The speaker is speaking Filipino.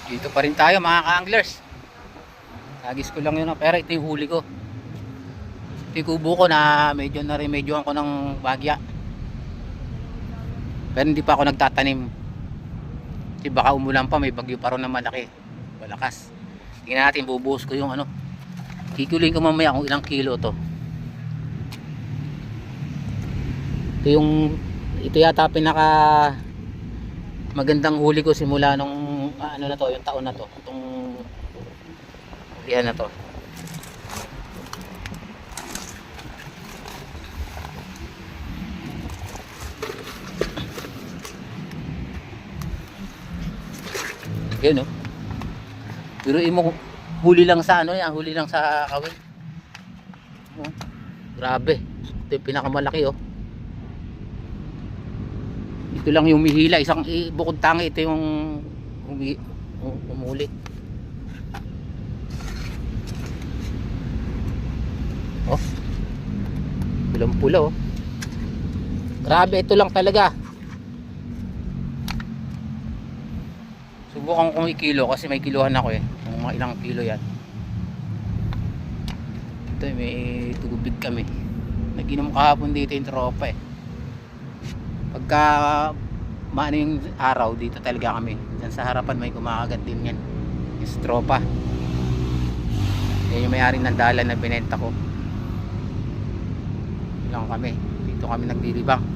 Dito pa rin tayo mga ka-anglers. Tagis ko lang yun, pero ito yung huli ko. Ito yung kubo ko na medyo na-remedyohan ko ng bagya. Pero hindi pa ako nagtatanim. Kasi baka umulan pa, may bagyo pa rin na malaki. Malakas. Tingnan natin, bubuhos ko yung ano. Kikuling ko mamaya kung ilang kilo to. Ito yata pinaka magandang huli ko simula nung ano na to, yung taon na to. Itong yan na to. Yun oh. Pero mo huli lang sa ano yan, huli lang sa kawin. Oh, grabe. Ito yung pinakamalaki oh. Ito lang yung mihila, isang bukod tangi, ito yung umuli. Oh. Pulang-pula oh. Grabe, ito lang talaga. Subukan kong ikilo kasi may kiluhan ako eh. Kung mga ilang kilo yan. Ito may tubig kami. Nag-inom kahapon dito yung tropa eh. Pagka maano yung araw dito talaga kami. Diyan sa harapan may kumakagat din yan. Yung tropa. Yan yung may-ari ng dalan na binenta ko. Lang kami. Dito kami nagdilibang.